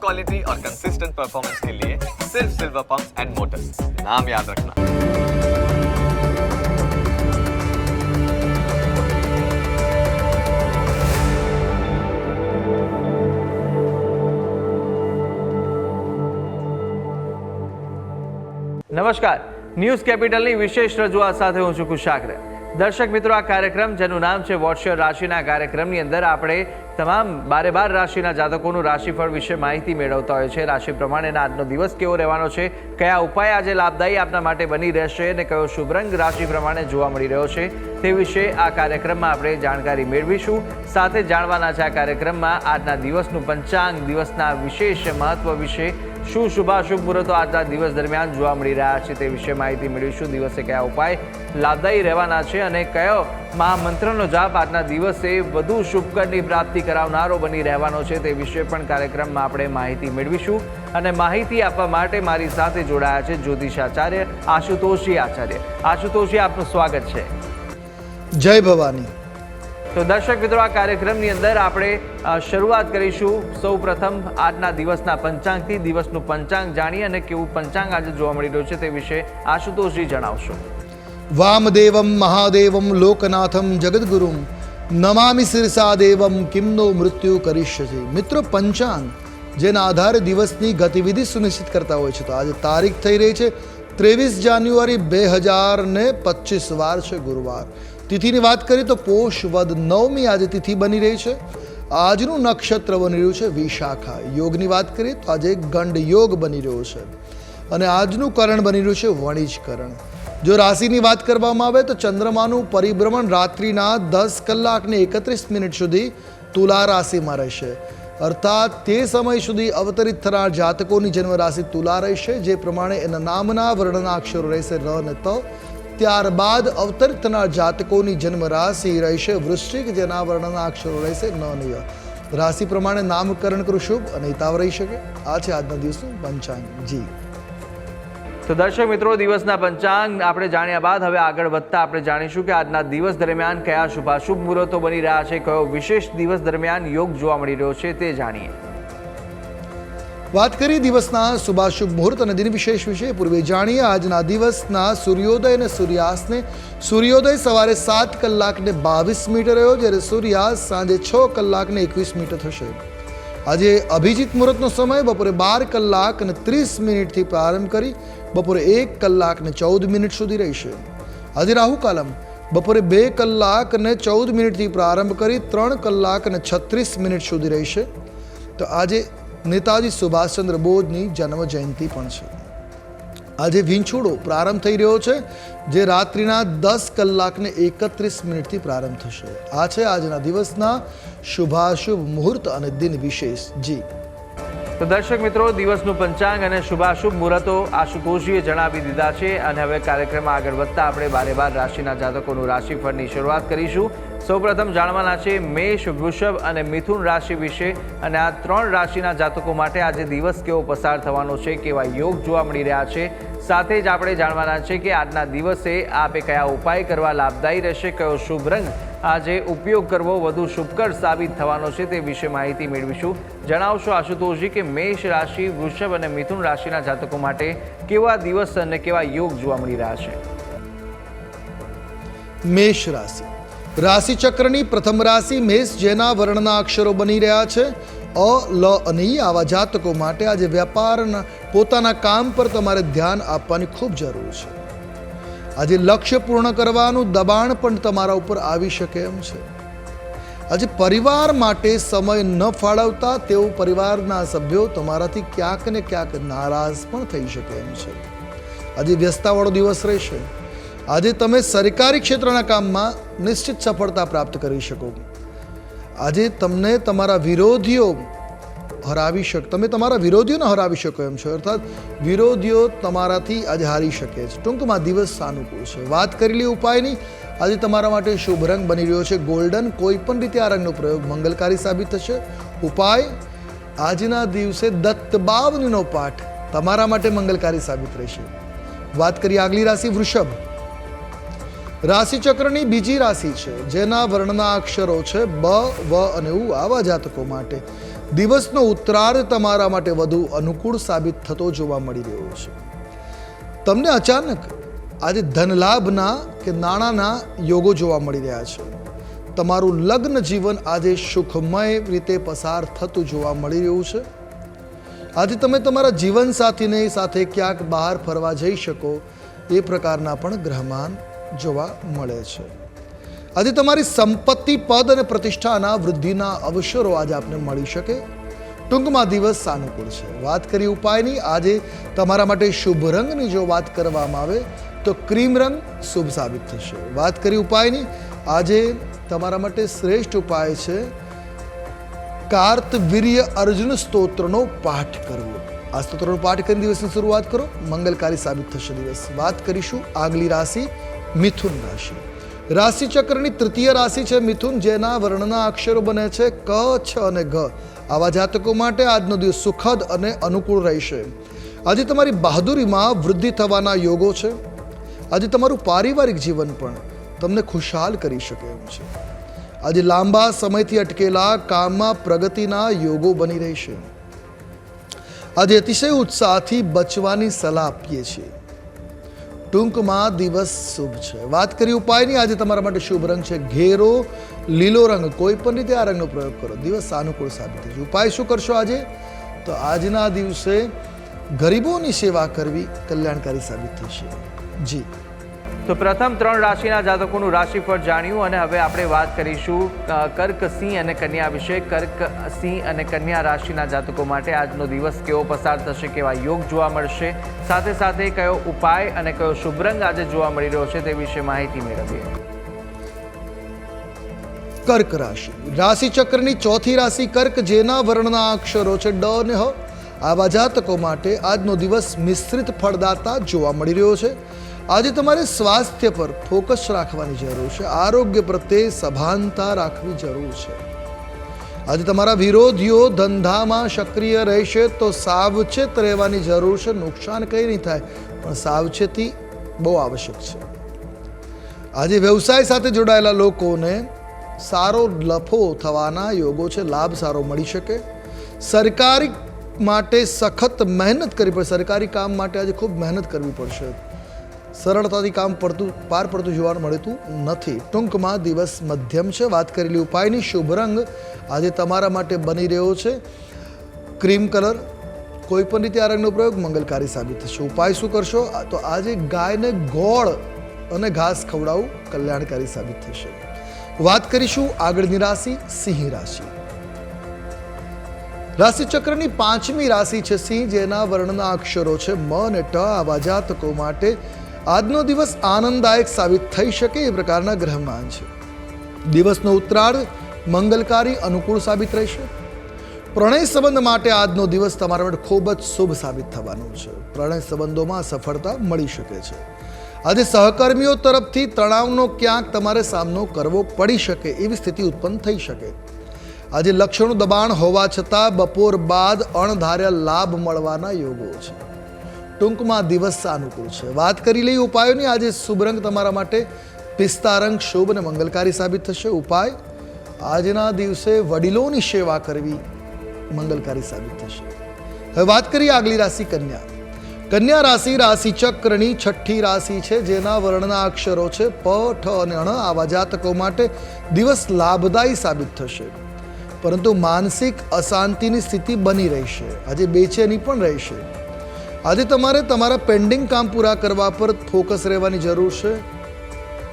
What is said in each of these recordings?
Quality और consistent performance के लिए सिर्फ सिल्वर पंप्स एंड मोटर्स, नाम याद रखना। નમસ્કાર, ન્યૂઝ કેપિટલની વિશેષ રજૂઆત સાથે હું છું કુશાગ્ર। દર્શક મિત્રો, આ કાર્યક્રમ જેનું નામ છે વોટ્સ યોર રાશિના કાર્યક્રમની અંદર આપણે તમામ 12 રાશિના જાતકોનું રાશિફળ વિશે માહિતી મેળવતા હોય છે। રાશિ પ્રમાણેના આજનો દિવસ કેવો રહેવાનો છે, કયા ઉપાય આજે લાભદાયી આપના માટે બની રહેશે અને કયો શુભ રંગ રાશિ પ્રમાણે જોવા મળી રહ્યો છે તે વિશે આ કાર્યક્રમમાં આપણે જાણકારી મેળવીશું। સાથે જાણવાના છે આ કાર્યક્રમમાં આજના દિવસનું પંચાંગ, દિવસના વિશેષ મહત્વ વિશે, શું શુભાશુભ મુહૂર્તો આજના દિવસ દરમિયાન જોવા મળી રહ્યા છે તે વિશે માહિતી મેળવીશું। દિવસે કયા ઉપાય લાભદાયી રહેવાના છે અને કયો મહામંત્રનો જાપ આજના દિવસે વધુ શુભકરની પ્રાપ્તિ કરાવનારો બની રહેવાનો છે તે વિશે પણ કાર્યક્રમમાં આપણે માહિતી મેળવીશું। અને માહિતી આપવા માટે મારી સાથે જોડાયા છે જ્યોતિષાચાર્ય આશુતોષજી આચાર્ય। આશુતોષજી, આપનું સ્વાગત છે। જય ભવાની। તો દર્શક મિત્રો, આ કાર્યક્રમની અંદર આપણે શરૂઆત કરીશું સૌ પ્રથમ આજના દિવસના પંચાંગથી। દિવસનું પંચાંગ જાણીએ અને કેવું પંચાંગ આજે જોવા મળી રહ્યું છે તે વિશે આશુતોષજી જણાવશો। વામદેવમ મહાદેવમ લોકનાથમ જગદગુરુમ નમામિ શિરસા દેવમ કિમનો મૃત્યુ કરીષ્યતિ। મિત્રો, પંચાંગ જેના આધારે દિવસની ગતિવિધિ સુનિશ્ચિત કરતા હોય છે, તો આજે તારીખ થઈ રહી છે 23 જાન્યુઆરી 2025, વાર છે ગુરુવાર। તિથિની વાત કરીએ તો પોષ વદ 9મી આજે તિથિ બની રહી છે। આજનું નક્ષત્ર બની રહ્યું છે વિશાખા। યોગની વાત કરીએ તો આજે ગંડ યોગ બની રહ્યો છે અને આજનું કરણ બની રહ્યું છે વણિજ કરણ। જો રાશિની વાત કરવામાં આવે તો ચંદ્રમાનું પરિભ્રમણ રાત્રિના 10 કલાક ને 31 મિનિટ સુધી તુલા રાશિમાં રહેશે, અર્થાત તે સમય સુધી અવતરિત થનાર જાતકોની જન્મ રાશિ તુલા રહેશે, જે પ્રમાણે એના નામના વર્ણના અક્ષરો રહેશે ર અને ત। ત્યારબાદ અવતરિત થનાર જાતકોની જન્મ રાશિ રહેશે વૃશ્ચિક, જેના વર્ણના અક્ષરો રહેશે ન અને ય। રાશિ પ્રમાણે નામકરણ કરું શુભ અને હિતાવ રહી શકે। આ છે આજના દિવસનું પંચાંગ। જી તો દર્શક મિત્રો, દિવસના પંચાંગ આપણે જાણ્યા બાદ હવે આગળ વધતા આપણે જાણીશું કે આજના દિવસ દરમિયાન કયા શુભાશુભ મુહૂર્તો બની રહ્યા છે, કયો વિશેષ દિવસ દરમિયાન યોગ જોવા મળી રહ્યો છે તે જાણીએ। વાત કરી દિવસના શુભાશુભ મુહૂર્ત અને દિન વિશેષ વિશે પૂર્વે જાણીએ। આજના દિવસના સૂર્યોદય અને સૂર્યાસ્તને સૂર્યોદય સવારે 7 કલાક ને 22 મિનિટ રહ્યો, જ્યારે સૂર્યાસ્ત સાંજે 6 કલાક ને 21 મિનિટ થશે। આજે અભિજીત મુહૂર્તનો સમય બપોરે 12 કલાક અને 30 મિનિટથી પ્રારંભ કરી બપોરે 1 કલાક ને 14 મિનિટ સુધી રહેશે। આજે રાહુ કાલમ બપોરે 2 કલાક અને 14 મિનિટથી પ્રારંભ કરી 3 કલાક અને 36 મિનિટ સુધી રહેશે। તો આજે નેતાજી સુભાષચંદ્ર બોઝની જન્મ જયંતિ પણ છે। આજે વિંછોડો પ્રારંભ થઈ રહ્યો છે, જે રાત્રિના 10 કલાક ને 31 મિનિટથી પ્રારંભ થશે। આ છે આજના દિવસના શુભાશુભ મુહૂર્ત અને દિન વિશેષ। જી તો દર્શક મિત્રો, દિવસનું પંચાંગ અને શુભાશુભ મુહૂર્તો આશુતોષજીએ જણાવી દીધા છે અને હવે કાર્યક્રમમાં આગળ વધતા આપણે 12 રાશિના જાતકોનું રાશિફળની શરૂઆત કરીશું। સૌપ્રથમ જાણવાના છે મેષ, વૃષભ અને મિથુન રાશિ વિશે અને આ 3 રાશિના જાતકો માટે આજે દિવસ કેવો પસાર થવાનો છે, કેવા યોગ જોવા મળી રહ્યા છે। સાથે જ આપણે જાણવાના છે કે આજના દિવસે આપે કયા ઉપાય કરવા લાભદાયી રહેશે, કયો શુભ રંગ આજે ઉપયોગ કરવો વધુ શુભકર સાબિત થવાનો છે તે વિશે માહિતી મેળવીશું। જણાવશો આશુતોષજી કે મેષ રાશિ, વૃષભ અને મિથુન રાશિના જાતકો માટે કેવા દિવસ અને કેવા યોગ જોવા મળી રહ્યા છે। મેષ રાશિ રાશિ ચક્રની પ્રથમ રાશિ મેષ, જેના વર્ણના અક્ષરો બની રહ્યા છે અ, લ અને ઈ। આવા જાતકો માટે આજે વ્યાપારના પોતાના કામ પર તમારે ધ્યાન આપવાની ખૂબ જરૂર છે। આજે લક્ષ્ય પૂર્ણ કરવાનું દબાણ પણ તમારા ઉપર આવી શકે એમ છે। આજે પરિવાર માટે સમય ન ફાળવતા તેઓ પરિવારના સભ્યો તમારાથી ક્યાંક ને ક્યાંક નારાજ પણ થઈ શકે એમ છે। આજે વ્યસ્તતાવાળો દિવસ રહેશે। આજે તમે સરકારી ક્ષેત્રના કામમાં નિશ્ચિત સફળતા પ્રાપ્ત કરી શકો। આજે તમને તમારા વિરોધીઓ તમે તમારા વિરોધીઓને હરાવી શકો એમ છો, અર્થાત વિરોધીઓ તમારાથી આજે હારી શકે છે। ટૂંકમાં દિવસ સાનુકૂળ છે। વાત કરેલી ઉપાયની આજે તમારા માટે શુભ રંગ બની રહ્યો છે ગોલ્ડન। કોઈ પણ રીતે આ રંગનો પ્રયોગ મંગલકારી સાબિત થશે। ઉપાય આજના દિવસે દત્તબાવનીનો પાઠ તમારા માટે મંગલકારી સાબિત રહેશે। વાત કરીએ આગલી રાશિ વૃષભ। રાશિચક્રની બીજી રાશિ છે, જેના વર્ણના અક્ષરો છે બ, વ અને ઉ। આવા જાતકો માટે દિવસનો ઉત્તરાર્ધ તમારા માટે વધુ અનુકૂળ સાબિત થતો જોવા મળી રહ્યો છે. તમને અચાનક આજે ધનલાભના કે નાણાંના યોગો જોવા મળી રહ્યા છે. તમારું લગ્ન જીવન આજે સુખમય રીતે પસાર થતું જોવા મળી રહ્યું છે. આજે તમે તમારા જીવનસાથીને સાથે ક્યાંક બહાર ફરવા જઈ શકો એ પ્રકારના પણ ગ્રહમાન જોવા મળે છે. આજે તમારી સંપત્તિ, પદ અને પ્રતિષ્ઠાના વૃદ્ધિના અવસરો આજે આપને મળી શકે. ટૂંકમાં દિવસ સાનુકૂળ છે. વાત કરી ઉપાયની, આજે તમારા માટે શુભ રંગની જો વાત કરવામાં આવે તો ક્રીમ રંગ શુભ સાબિત થશે. વાત કરી ઉપાયની, આજે તમારા માટે શ્રેષ્ઠ ઉપાય છે કાર્તવીર્ય અર્જુન સ્તોત્રનો પાઠ કરવો. આ સ્તોત્રનો પાઠ કરીને દિવસની શરૂઆત કરો, મંગલકારી સાબિત થશે દિવસ. વાત કરીશું આગલી રાશિ મિથુન રાશિ. રાશિ ચક્રની તૃતીય રાશિ છે મિથુન, જેના વર્ણના અક્ષરો બને છે ક, છ અને ઘ. આવા જાતકો માટે આજનો દિવસ સુખદ અને અનુકૂળ રહેશે. આજે તમારી બહાદુરીમાં વૃદ્ધિ થવાના યોગો છે. આજે તમારું પારિવારિક જીવન પણ તમને ખુશહાલ કરી શકે એમ છે. આજે લાંબા સમયથી અટકેલા કામમાં પ્રગતિના યોગો બની રહેશે. આજે અતિશય ઉત્સાહથી બચવાની સલાહ આપીએ છીએ. ટૂંકમાં દિવસ શુભ છે. વાત કરી ઉપાયની, આજે તમારા માટે શુભ રંગ છે ઘેરો લીલો રંગ. કોઈ પણ રીતે આ રંગનો પ્રયોગ કરો, દિવસ સાનુકૂળ સાબિત થશે. ઉપાય શું કરશો આજે? તો આજના દિવસે ગરીબોની સેવા કરવી કલ્યાણકારી સાબિત થશે. જી, તો પ્રથમ 3 રાશિના જાતકોનું રાશિફળ જાણ્યું અને હવે આપણે વાત કરીશું કર્ક, સિંહ અને કન્યા વિશે. કર્ક, સિંહ અને કન્યા રાશિના જાતકો માટે આજનો દિવસ કેવો પસાર થશે, કેવા યોગ જોવા મળશે, સાથે સાથે કયો ઉપાય અને કયો શુભ રંગ આજે જોવા મળી રહ્યો છે તે વિશે માહિતી મેળવીએ. કર્ક રાશિ, રાશિ ચક્રની ચોથી રાશિ કર્ક, જેના વર્ણના અક્ષરો છે ડ અને હ. આવા જાતકો માટે આજનો દિવસ મિશ્રિત ફળદાતા જોવા મળી રહ્યો છે. આજે તમારે સ્વાસ્થ્ય પર ફોકસ રાખવાની જરૂર છે. આરોગ્ય પ્રત્યે સભાનતા રાખવી જરૂર છે. આજે તમારા વિરોધીઓ ધંધામાં સક્રિય રહેશે તો સાવચેત રહેવાની જરૂર છે. નુકસાન કંઈ નહીં થાય, પણ સાવચેતી બહુ આવશ્યક છે. આજે વ્યવસાય સાથે જોડાયેલા લોકોને સારો લફો થવાના યોગો છે. લાભ સારો મળી શકે. સરકારી માટે સખત મહેનત કરવી પડશે. સરકારી કામ માટે આજે ખૂબ મહેનત કરવી પડશે. સરળતાથી કામ પાર પડતું જોવા મળતું નથી. ટૂંકમાં દિવસ મધ્યમ છે. વાત કરેલી ઉપાયની, શુભ રંગ આજે તમારા માટે બની રહ્યો છે ક્રીમ કલર. કોઈ પણ રીતે આ રંગનો પ્રયોગ મંગલકારી સાબિત થશે. ઉપાય શું કરશો? તો આજે ગાયને ગોળ અને ઘાસ ખવડાવવું કલ્યાણકારી સાબિત થશે. વાત કરીશું આગળની રાશિ સિંહ રાશિ. રાશિ ચક્રની 5મી રાશિ છે સિંહ, જેના વર્ણના અક્ષરો છે મ અને ટ. આવા જાતકો માટે આજનો દિવસ આનંદદાયક સાબિત થઈ શકે એ પ્રકારના ગ્રહમાન છે. દિવસનો ઉત્તરાર્ધ મંગલકારી અનુકૂળ સાબિત રહેશે. પ્રણય સંબંધ માટે આજનો દિવસ તમારા માટે ખૂબ જ શુભ સાબિત થવાનો છે. પ્રણય સંબંધોમાં સફળતા મળી શકે છે. આજે સહકર્મીઓ તરફથી તણાવનો ક્યાંક તમારે સામનો કરવો પડી શકે એવી સ્થિતિ ઉત્પન્ન થઈ શકે. આજે લક્ષણનું દબાણ હોવા છતાં બપોર બાદ અણધાર્યા લાભ મળવાના યોગો છે. ટૂંકમાં દિવસ સાનુકૂળ છે. વાત કરી લઈએ ઉપાયોની, આજે શુભ રંગ તમારા માટે પિસ્તા રંગ શુભ અને મંગલકારી સાબિત થશે. ઉપાય, આજના દિવસે વડીલોની સેવા કરવી મંગલકારી સાબિત થશે. હવે વાત કરીએ આગલી રાશિ કન્યા. કન્યા રાશિ રાશિ ચક્રની 6ઠ્ઠી રાશિ છે, જેના વર્ણના અક્ષરો છે પ, ઠ અને અણ. આવા જાતકો માટે દિવસ લાભદાયી સાબિત થશે, પરંતુ માનસિક અશાંતિની સ્થિતિ બની રહેશે. આજે બેચેની પણ રહેશે. આજે તમારે તમારા પેન્ડિંગ કામ પૂરા કરવા પર ફોકસ રહેવાની જરૂર છે.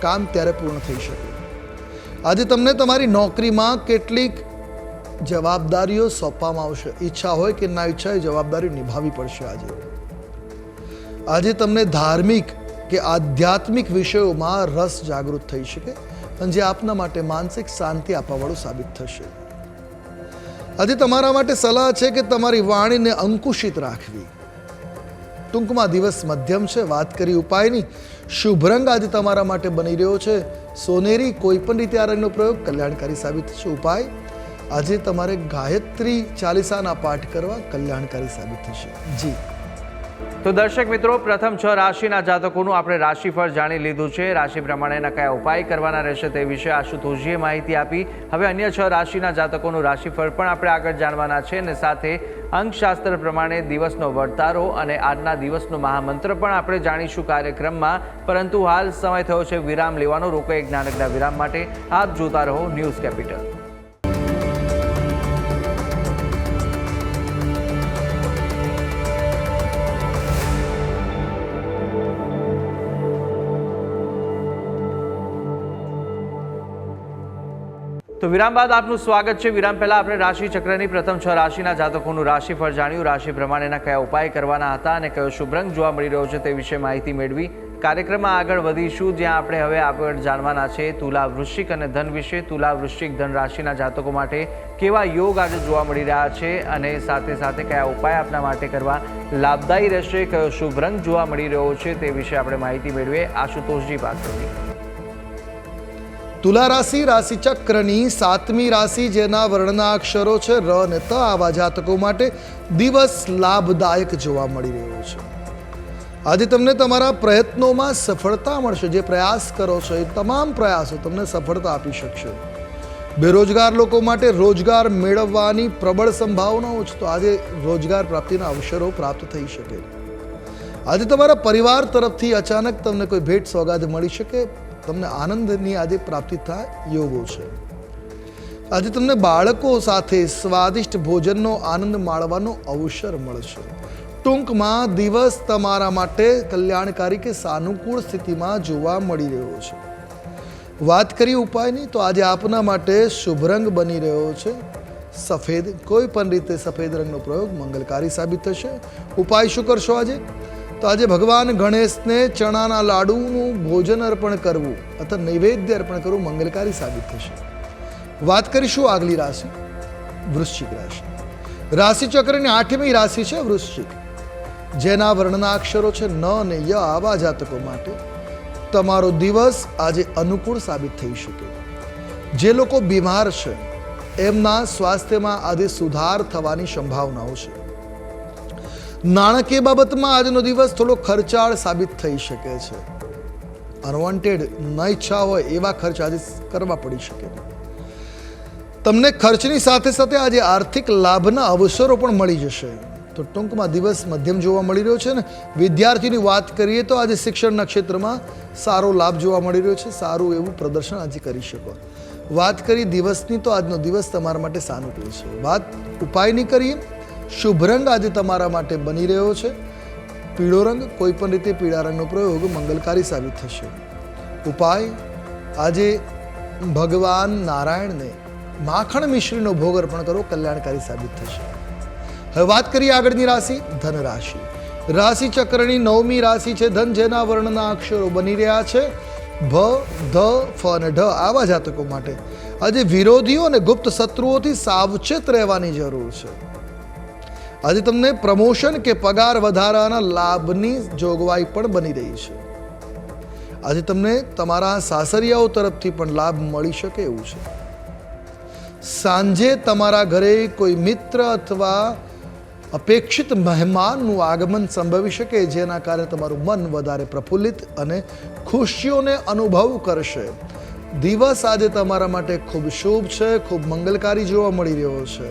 કામ ત્યારે પૂર્ણ થઈ શકે. આજે તમને તમારી નોકરીમાં કેટલીક જવાબદારીઓ સોંપવામાં આવશે. ઈચ્છા હોય કે ના ઈચ્છા, એ જવાબદારી નિભાવવી પડશે. આજે તમને ધાર્મિક કે આધ્યાત્મિક વિષયોમાં રસ જાગૃત થઈ શકે અને જે આપના માટે માનસિક શાંતિ આપવાવાળું સાબિત થશે. આજે તમારા માટે સલાહ છે કે તમારી વાણીને અંકુશિત રાખવી. ટૂંકમાં દિવસ મધ્યમ છે. વાત કરી ઉપાયની, શુભ રંગ આજે તમારા માટે બની રહ્યો છે સોનેરી. કોઈ પણ રીતે આ રંગનો પ્રયોગ કલ્યાણકારી સાબિત થશે. ઉપાય, આજે તમારે ગાયત્રી ચાલીસાના પાઠ કરવા કલ્યાણકારી સાબિત થશે. જી, તો દર્શક મિત્રો, પ્રથમ 6 રાશિના જાતકોનું આપણે રાશિફળ જાણી લીધું છે. રાશિ પ્રમાણેના કયા ઉપાય કરવાના રહેશે તે વિશે આશુતોષજીએ માહિતી આપી. હવે અન્ય 6 રાશિના જાતકોનું રાશિફળ પણ આપણે આગળ જાણવાના છે અને સાથે અંકશાસ્ત્ર પ્રમાણે દિવસનો વર્તારો અને આજના દિવસનો મહામંત્ર પણ આપણે જાણીશું કાર્યક્રમમાં. પરંતુ હાલ સમય થયો છે વિરામ લેવાનો. રોકો એક નાનકડા વિરામ માટે. આપ જોતા રહો ન્યૂઝ કેપિટલ. તો વિરામ બાદ આપનું સ્વાગત છે. વિરામ પહેલા આપણે રાશિ ચક્રની પ્રથમ 6 રાશિના જાતકોનું રાશિફળ જાણ્યું. રાશિ પ્રમાણેના કયા ઉપાય કરવાના હતા અને કયો શુભ રંગ જોવા મળી રહ્યો છે તે વિશે માહિતી મેળવી. કાર્યક્રમમાં આગળ વધીશું, જ્યાં આપણે હવે આગળ જાણવાના છે તુલા, વૃશ્ચિક અને ધન વિશે. તુલા, વૃશ્ચિક, ધન રાશિના જાતકો માટે કેવા યોગ આજે જોવા મળી રહ્યા છે અને સાથે સાથે કયા ઉપાય આપના માટે કરવા લાભદાયી રહેશે, કયો શુભ રંગ જોવા મળી રહ્યો છે તે વિશે આપણે માહિતી મેળવીએ આશુતોષજી પાસેથી. તુલા રાશિ રાશિચક્રની 7મી રાશિ, જેના વર્ણના અક્ષરો છે ર અને ત. આવા જાતકો માટે દિવસ લાભદાયક જોવા મળી રહ્યો છે. આજે તમને તમારા પ્રયત્નોમાં સફળતા મળશે. જે પ્રયાસ કરો છો એ તમામ પ્રયાસો તમને સફળતા આપી શકશે. બેરોજગાર લોકો માટે રોજગાર મેળવવાની પ્રબળ સંભાવનાઓ છે. તો આજે રોજગાર પ્રાપ્તિના અવસરો પ્રાપ્ત થઈ શકે. આજે તમારા પરિવાર તરફથી અચાનક તમને કોઈ ભેટ સોગાદ મળી શકે. તમને આનંદની આજે પ્રાપ્તિ થાય યોગો છે. આજે તમને બાળકો સાથે સ્વાદિષ્ટ ભોજનનો આનંદ માણવાનો અવસર મળશે. ટૂંકમાં દિવસ તમારા માટે કલ્યાણકારી કે સાનુકૂળ સ્થિતિમાં જોવા મળી રહ્યો છે. વાત કરીએ ઉપાયની, તો આજે આપના માટે શુભ રંગ બની રહ્યો છે સફેદ. કોઈ પણ રીતે સફેદ રંગનો પ્રયોગ મંગલકારી સાબિત થશે. ઉપાય શું કરશો આજે? તો આજે ભગવાન ગણેશને ચણાના લાડુનું ભોજન અર્પણ કરવું અથવા નૈવેદ્ય અર્પણ કરવું મંગલકારી સાબિત થશે. વાત કરીશું આગલી રાશિ, વૃશ્ચિક રાશિ. રાશિચક્રની 8મી રાશિ છે વૃશ્ચિક, જેના વર્ણના અક્ષરો છે ન અને ય. આવા જાતકો માટે તમારો દિવસ આજે અનુકૂળ સાબિત થઈ શકે. જે લોકો બીમાર છે એમના સ્વાસ્થ્યમાં આજે સુધાર થવાની સંભાવનાઓ છે. નાણાકીય બાબતમાં આજનો દિવસ થોડો ખર્ચાળ સાબિત થઈ શકે છે. અનવોન્ટેડ, ન ઈચ્છા હોય એવા ખર્ચ આજે કરવા પડી શકે. તમને ખર્ચની સાથે સાથે આજે આર્થિક લાભના અવસરો પણ મળી જશે. તો ટૂંકમાં દિવસ મધ્યમ જોવા મળી રહ્યો છે ને. વિદ્યાર્થીની વાત કરીએ તો આજે શિક્ષણના ક્ષેત્રમાં સારો લાભ જોવા મળી રહ્યો છે. સારું એવું પ્રદર્શન આજે કરી શકો. વાત કરી દિવસની, તો આજનો દિવસ તમારા માટે સાનુકૂળ છે. વાત ઉપાયની કરીએ, શુભ રંગ આજે તમારા માટે બની રહ્યો છે પીળો રંગ. કોઈ પણ રીતે પીળા રંગનો પ્રયોગ મંગલકારી સાબિત થશે. ઉપાય, આજે ભગવાન નારાયણને માખણ મિશ્રીનો ભોગ અર્પણ કરો, કલ્યાણકારી સાબિત થશે. હવે વાત કરીએ આગળની રાશિ, ધન રાશિ. રાશિ ચક્રની 9મી રાશિ છે ધન, જેના વર્ણના અક્ષરો બની રહ્યા છે ભ, ધ, ફ અને ઢ. આવા જાતકો માટે આજે વિરોધીઓ અને ગુપ્ત શત્રુઓથી સાવચેત રહેવાની જરૂર છે. આજે તમને પ્રમોશન કે પગાર વધારાના લાભની જોગવાઈ પણ બની રહી છે. આજે તમને તમારા સાસરિયાઓ તરફથી પણ લાભ મળી શકે એવું છે. સાંજે તમારા ઘરે કોઈ મિત્ર અથવા અપેક્ષિત મહેમાનનું આગમન સંભવી શકે, જેના કારણે તમારું મન વધારે પ્રફુલ્લિત અને ખુશીઓને અનુભવ કરશે. દિવસ આજે તમારા માટે ખૂબ શુભ છે, ખૂબ મંગલકારી જોવા મળી રહ્યો છે.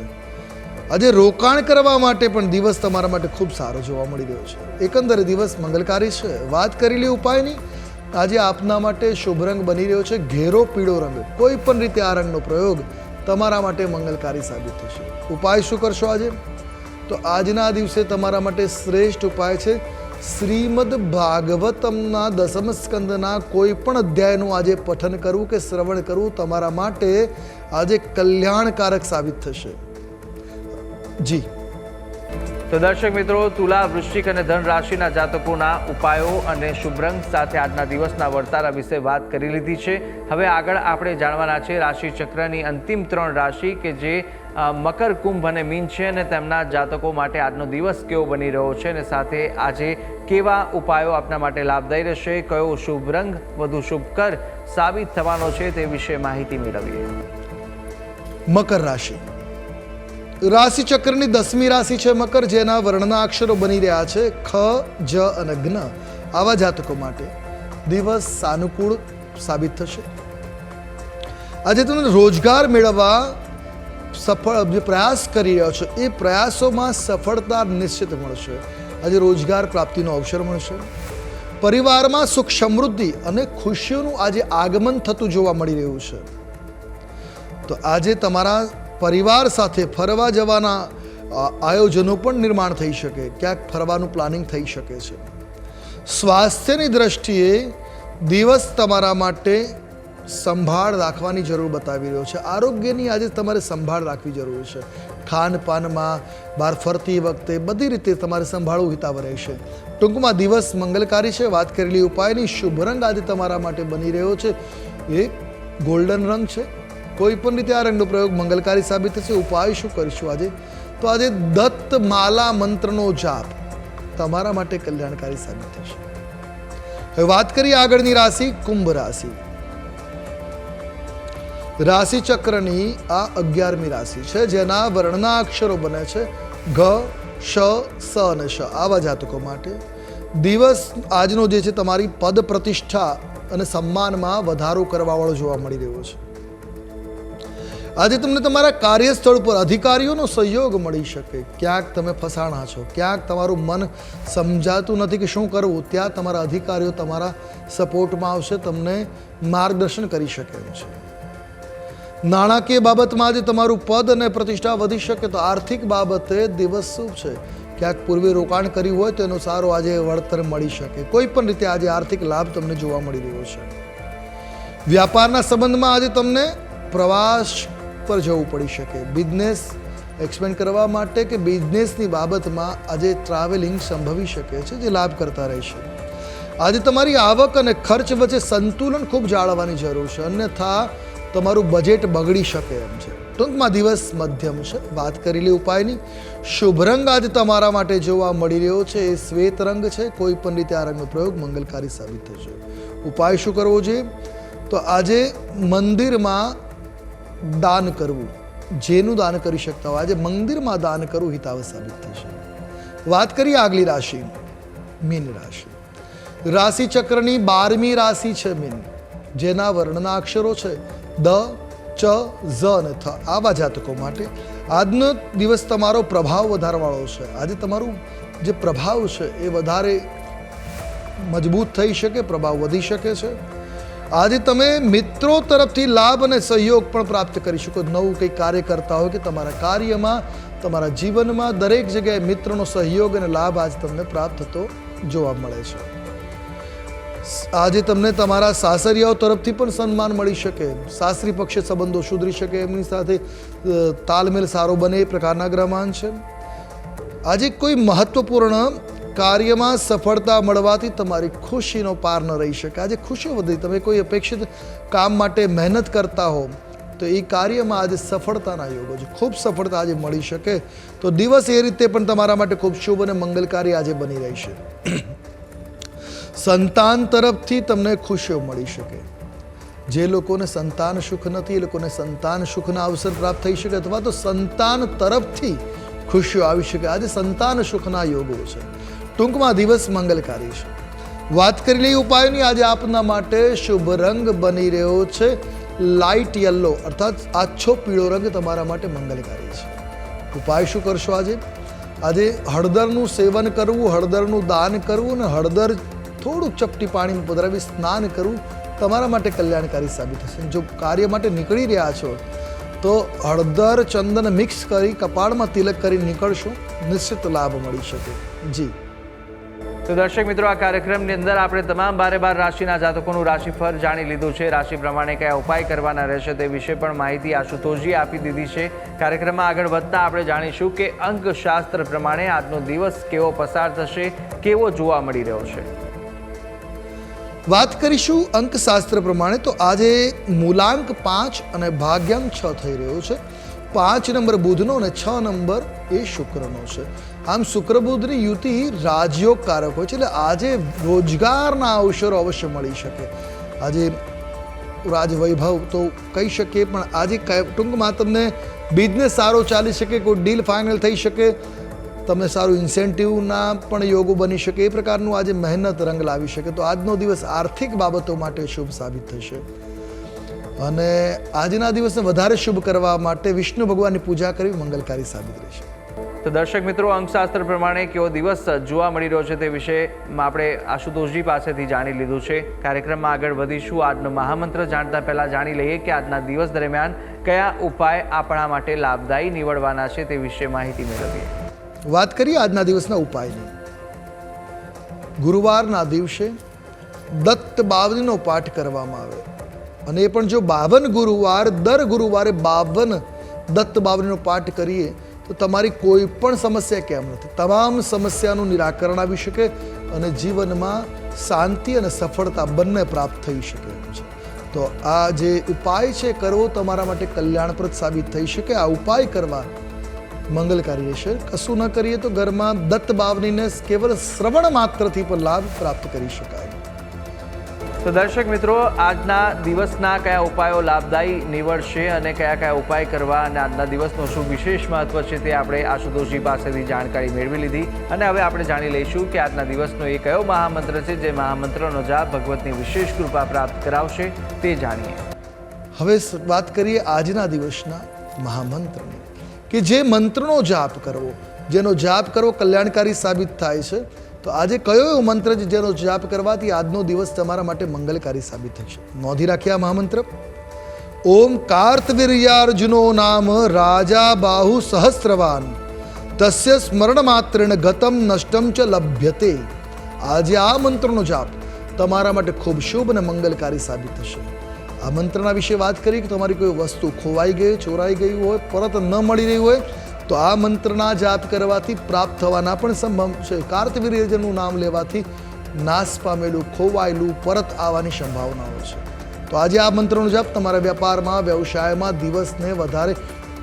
આજે રોકાણ કરવા માટે પણ દિવસ તમારા માટે ખૂબ સારો જોવા મળી રહ્યો છે. એકંદરે દિવસ મંગલકારી છે. વાત કરી લે ઉપાયની, આજે આપના માટે શુભ રંગ બની રહ્યો છે ઘેરો પીળો રંગ. કોઈ પણ રીતે આ રંગનો પ્રયોગ તમારા માટે મંગલકારી સાબિત થશે. ઉપાય શું કરશો આજે? તો આજના દિવસે તમારા માટે શ્રેષ્ઠ ઉપાય છે શ્રીમદ ભાગવતમના 10મ સ્કંદના કોઈ પણ અધ્યાયનું આજે પઠન કરવું કે શ્રવણ કરવું તમારા માટે આજે કલ્યાણકારક સાબિત થશે. જી તો દર્શક મિત્રો, તુલા, વૃશ્ચિક અને ધન રાશિના જાતકોના ઉપાયો અને શુભ રંગ સાથે આજના દિવસના વર્તારા વિશે વાત કરી લીધી છે. હવે આગળ આપણે જાણવાના છે રાશિ ચક્રની અંતિમ 3 રાશિ કે જે મકર, કુંભ અને મીન છે અને તેમના જાતકો માટે આજનો દિવસ કેવો બની રહ્યો છે અને સાથે આજે કેવા ઉપાયો આપના માટે લાભદાયી રહેશે, કયો શુભ રંગ વધુ શુભકર સાબિત થવાનો છે તે વિશે માહિતી મેળવીએ. મકર રાશિ. રાશિ ચક્રની 10મી રાશિ છે મકર, જેના વર્ણના અક્ષરો બની રહ્યા છે ખ, જ અને જ્ઞ. આવા જાતકો માટે દિવસ સાનુકૂળ સાબિત થશે. આજે તમને રોજગાર મેળવવા સફળ જે પ્રયાસ કરી રહ્યો છો એ પ્રયાસોમાં સફળતા નિશ્ચિત મળશે. આજે રોજગાર પ્રાપ્તિનો અવસર મળશે. પરિવારમાં સુખ સમૃદ્ધિ અને ખુશીઓનું આજે આગમન થતું જોવા મળી રહ્યું છે. તો આજે તમારા પરિવાર સાથે ફરવા જવાના આયોજનો પણ નિર્માણ થઈ શકે, ક્યાંક ફરવાનું પ્લાનિંગ થઈ શકે છે. સ્વાસ્થ્યની દ્રષ્ટિએ દિવસ તમારા માટે સંભાળ રાખવાની જરૂર બતાવી રહ્યો છે. આરોગ્યની આજે તમારે સંભાળ રાખવી જરૂર છે. ખાનપાનમાં, બહાર ફરતી વખતે બધી રીતે તમારે સંભાળવું હિતાવ રહેશે. ટૂંકમાં દિવસ મંગલકારી છે. વાત કરેલી ઉપાયની શુભ રંગ આજે તમારા માટે બની રહ્યો છે એ ગોલ્ડન રંગ છે. કોઈ પણ રીતે આ રંગનો પ્રયોગ મંગલકારી સાબિત થશે. ઉપાય શું કરીશું આજે? તો આજે દત્ત માલા મંત્રનો જાપ તમારા માટે કલ્યાણકારી સાબિત થશે. હવે વાત કરીએ આગળની રાશિ કુંભ રાશિ. રાશિ ચક્રની આ 11મી રાશિ છે, જેના વર્ણના અક્ષરો બને છે ઘ, શ, સ અને શ. આવા જાતકો માટે દિવસ આજનો જે છે તમારી પદ પ્રતિષ્ઠા અને સન્માનમાં વધારો કરવાવાળો જોવા મળી રહ્યો છે. આજે તમને તમારા કાર્યસ્થળ પર અધિકારીઓનો સહયોગ મળી શકે. ક્યાંક તમે ફસાણા છો, ક્યાંક તમારું મન સમજાતું નથી કે શું કરવું, ત્યાં તમારા અધિકારીઓ તમારા સપોર્ટમાં આવશે, તમને માર્ગદર્શન કરી શકે એમ છે. નાણાકીય બાબતમાં આજે તમારું પદ અને પ્રતિષ્ઠા વધી શકે. તો આર્થિક બાબતે દિવસ શુભ છે. ક્યાંક પૂર્વે રોકાણ કર્યું હોય તો એનો સારો આજે વળતર મળી શકે. કોઈ પણ રીતે આજે આર્થિક લાભ તમને જોવા મળી રહ્યો છે. વ્યાપારના સંબંધમાં આજે તમને પ્રવાસ પર જવું પડી શકે. બિઝનેસ એક્સપેન્ડ કરવા માટે કે બિઝનેસની બાબતમાં આજે ટ્રાવેલિંગ સંભવી શકે છે, જે લાભ કરતા રહેશે. આજે તમારી આવક અને ખર્ચ વચ્ચે સંતુલન ખૂબ જાળવવાની જરૂર છે, અન્યથા તમારું બજેટ બગડી શકે એમ છે. ટૂંકમાં દિવસ મધ્યમ છે. વાત કરેલી ઉપાયની શુભ રંગ આજે તમારા માટે જોવા મળી રહ્યો છે એ શ્વેત રંગ છે. કોઈ પણ રીતે આ રંગનો પ્રયોગ મંગલકારી સાબિત થશે. ઉપાય શું કરવો જોઈએ? તો આજે મંદિરમાં દાન કરવું, જેનું દાન કરી શકતા હોય આજે મંદિરમાં દાન કરવું હિતાવ સાબિત થશે. વાત કરીએ આગલી રાશિ મીન રાશિ. રાશિ ચક્રની 12મી રાશિ છે મીન, જેના વર્ણના અક્ષરો છે દ, ચ, ઝ અને થ. આવા જાતકો માટે આજનો દિવસ તમારો પ્રભાવ વધારવાળો છે. આજે તમારું જે પ્રભાવ છે એ વધારે મજબૂત થઈ શકે, પ્રભાવ વધી શકે છે. આજે તમે મિત્રો તરફથી લાભ અને સહયોગ પણ પ્રાપ્ત કરી શકો. નવું કંઈ કાર્ય કરતા હોય કે તમારા કાર્યમાં, તમારા જીવનમાં દરેક જગ્યાએ મિત્રનો સહયોગ અને લાભ આજે તમને પ્રાપ્ત થતો જોવા મળે છે. આજે તમને તમારા સાસરિયાઓ તરફથી પણ સન્માન મળી શકે. સાસરી પક્ષે સંબંધો સુધરી શકે, એમની સાથે તાલમેલ સારો બને એ પ્રકારના ગ્રહમાન છે. આજે કોઈ મહત્વપૂર્ણ કાર્યમાં સફળતા મળવાથી તમારી ખુશીનો પાર ન રહી શકે. આજે ખુશીઓ વધી. તમે કોઈ અપેક્ષિત કામ માટે મહેનત કરતા હો તો એ કાર્યમાં આજે સફળતાના યોગો છે. ખૂબ સફળતા આજે મળી શકે. તો દિવસ એ રીતે પણ તમારા માટે ખૂબ શુભ અને મંગલકારી આજે બની રહેશે. સંતાન તરફથી તમને ખુશીઓ મળી શકે. જે લોકોને સંતાન સુખ નથી એ લોકોને સંતાન સુખના અવસર પ્રાપ્ત થઈ શકે, અથવા તો સંતાન તરફથી ખુશીઓ આવી શકે. આજે સંતાન સુખના યોગો છે. ટૂંકમાં દિવસ મંગલકારી છે. વાત કરેલી ઉપાયોની આજે આપના માટે શુભ રંગ બની રહ્યો છે લાઇટ યલો, અર્થાત આછો પીળો રંગ તમારા માટે મંગલકારી છે. ઉપાય શું કરશો આજે? આજે હળદરનું સેવન કરવું, હળદરનું દાન કરવું અને હળદર થોડું ચપટી પાણીમાં પધરાવી સ્નાન કરવું તમારા માટે કલ્યાણકારી સાબિત થશે. જો કાર્ય માટે નીકળી રહ્યા છો તો હળદર ચંદન મિક્સ કરી કપાળમાં તિલક કરી નીકળશો, નિશ્ચિત લાભ મળી શકે. જી તો દર્શક મિત્રો, આ કાર્યક્રમની અંદર આપણે તમામ 12 રાશિના જાતકોનું રાશિફળ જાણી લીધું છે. રાશિ પ્રમાણે કયા ઉપાય કરવાના રહેશે તે વિશે પણ માહિતી આશુતોષજી આપી દીધી છે. કાર્યક્રમમાં આગળ વધતા આપણે જાણીશું કે અંકશાસ્ત્ર પ્રમાણે આજનો દિવસ કેવો પસાર થશે, કેવો જોવા મળી રહ્યો છે. વાત કરીશું અંકશાસ્ત્ર પ્રમાણે. તો આજે મૂલાંક 5 અને ભાગ્યાંક 6 થઈ રહ્યો છે. 5 નંબર બુધનો અને 6 નંબર એ શુક્રનો છે. આમ શુક્ર બુધની યુતિ રાજયોગકારક હોય છે, એટલે આજે રોજગારના અવસરો અવશ્ય મળી શકે. આજે રાજવૈભવ તો કહી શકીએ, પણ આજે ટૂંકમાં તમને બિઝનેસ સારો ચાલી શકે, કોઈ ડીલ ફાઇનલ થઈ શકે, તમને સારું ઇન્સેન્ટિવના પણ યોગો બની શકે, એ પ્રકારનું આજે મહેનત રંગ લાવી શકે. તો આજનો દિવસ આર્થિક બાબતો માટે શુભ સાબિત થશે. અને આજના દિવસને વધારે શુભ કરવા માટે વિષ્ણુ ભગવાનની પૂજા કરવી મંગલકારી સાબિત રહેશે. તો દર્શક મિત્રો, અંકશાસ્ત્ર પ્રમાણે કેવો દિવસ જોવા મળી રહ્યો છે તે વિશે આપણે આશુતોષજી પાસેથી જાણી લીધું છે. કાર્યક્રમમાં આગળ વધીશું. આજનો મહામંત્ર જાણતા પહેલા જાણી લઈએ કે આજના દિવસ દરમિયાન કયા ઉપાય આપણા માટે લાભદાયી નીવડવાના છે તે વિશે માહિતી મેળવીએ. વાત કરીએ આજના દિવસના ઉપાયની. ગુરુવારના દિવસે દત્ત બાવનીનો પાઠ કરવામાં આવે, અને એ પણ જો 52 ગુરુવાર, દર ગુરુવારે 52 દત્ત બાવનીનો પાઠ કરીએ તો તમારી કોઈ પણ સમસ્યા કેમ નથી, તમામ સમસ્યાનું નિરાકરણ આવી શકે અને જીવનમાં શાંતિ અને સફળતા બંને પ્રાપ્ત થઈ શકે એમ છે. તો આ જે ઉપાય છે કરવો તમારા માટે કલ્યાણપ્રદ સાબિત થઈ શકે. આ ઉપાય કરવા મંગલકારી રહેશે. કશું ન કરીએ તો ઘરમાં દત્ત બાવનીને કેવળ શ્રવણ માત્રથી પણ લાભ પ્રાપ્ત કરી શકાય. તો દર્શક મિત્રો, આજના દિવસના કયા ઉપાયો લાભદાયી નીવડશે અને કયા કયા ઉપાય કરવા અને આજના દિવસનો શું વિશેષ મહત્વ છે તે આપણે આશુતોષજી પાસેથી જાણકારી મેળવી લીધી. અને હવે આપણે જાણી લઈશું કે આજના દિવસનો એ કયો મહામંત્ર છે જે મહામંત્રનો જાપ ભગવતની વિશેષ કૃપા પ્રાપ્ત કરાવશે તે જાણીએ. હવે વાત કરીએ આજના દિવસના મહામંત્રની, કે જે મંત્રનો જાપ કરવો, જેનો જાપ કરવો કલ્યાણકારી સાબિત થાય છે. તો આજે કયો એવો મંત્ર છે જેનો જાપ કરવાથી આજનો દિવસ તમારા માટે મંગલકારી સાબિત થશે? નોંધી રાખીએ આ મહામંત્ર. ઓમ કાર્તવીર્યાર્જુનો નામ રાજા બાહુ સહસ્રવાન તસ્ય સ્મરણ માત્રેણ ગતમ નષ્ટમ ચ લભ્યતે. આજે આ મંત્રનો જાપ તમારા માટે ખૂબ શુભ અને મંગલકારી સાબિત થશે. આ મંત્રના વિશે વાત કરી કે તમારી કોઈ વસ્તુ ખોવાઈ ગઈ, ચોરાઈ ગઈ હોય, પરત ન મળી રહી હોય, તો આ મંત્રના જાપ કરવાથી પ્રાપ્ત થવાના પણ સંભવ છે. કાર્તવીર્યનું નામ લેવાથી નાશ પામેલું, ખોવાયેલું પરત આવવાની સંભાવનાઓ છે. તો આજે આ મંત્રનો જાપ તમારા વેપારમાં, વ્યવસાયમાં દિવસને વધારે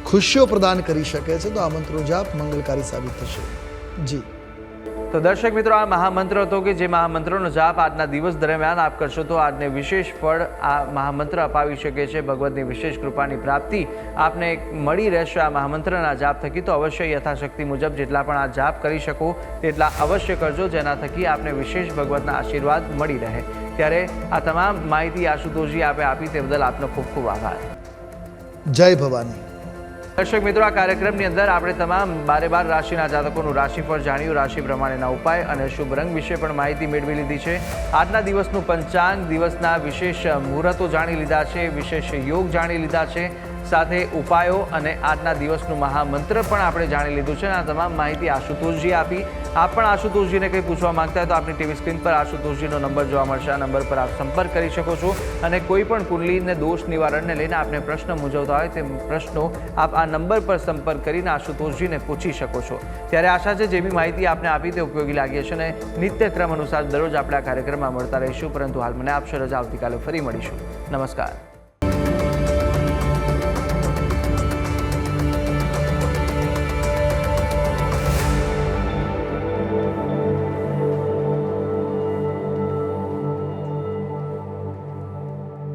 ખુશીઓ પ્રદાન કરી શકે છે. તો આ મંત્રનો જાપ મંગલકારી સાબિત થશે. જી. તો દર્શક મિત્રો, આ મહામંત્ર હતો કે જે મહામંત્રનો જાપ આજના દિવસ દરમિયાન આપ કરશો તો આજને વિશેષ ફળ આ મહામંત્ર અપાવી શકે છે. ભગવતની વિશેષ કૃપાની પ્રાપ્તિ આપને મળી રહેશે આ મહામંત્રના જાપ થકી. તો અવશ્ય યથાશક્તિ મુજબ જેટલા પણ આ જાપ કરી શકો તેટલા અવશ્ય કરજો, જેના થકી આપને વિશેષ ભગવતના આશીર્વાદ મળી રહે. ત્યારે આ તમામ માહિતી આશુતોષજી આપે આપી તે બદલ આપનો ખૂબ ખૂબ આભાર. જય ભવાની. દર્શક મિત્રો, આ કાર્યક્રમની અંદર આપણે તમામ 12 રાશિના જાતકોનું રાશિફળ જાણ્યું, રાશિ પ્રમાણેના ઉપાય અને શુભ રંગ વિશે પણ માહિતી મેળવી લીધી છે. આજના દિવસનું પંચાંગ, દિવસના વિશેષ મુહૂર્તો જાણી લીધા છે, વિશેષ યોગ જાણી લીધા છે, સાથે ઉપાયો અને આજના દિવસનું મહામંત્ર પણ આપણે જાણી લીધું છે. આ તમામ માહિતી આશુતોષજી આપી. આપ પણ આશુતોષજીને કંઈ પૂછવા માંગતા હોય તો આપની ટીવી સ્ક્રીન પર આશુતોષજીનો નંબર જોવા મળશે. આ નંબર પર આપ સંપર્ક કરી શકો છો અને કોઈ પણ કુંડલીને દોષ નિવારણને લઈને આપને પ્રશ્ન મૂંઝવતા હોય તે પ્રશ્નો આપ આ નંબર પર સંપર્ક કરીને આશુતોષજીને પૂછી શકો છો. ત્યારે આશા છે જે બી માહિતી આપને આપી તે ઉપયોગી લાગી હશે અને નિત્યક્રમ અનુસાર દરરોજ આપણે આ કાર્યક્રમમાં મળતા રહીશું. પરંતુ હાલ મને આપશો રજા. આવતીકાલે ફરી મળીશું. નમસ્કાર.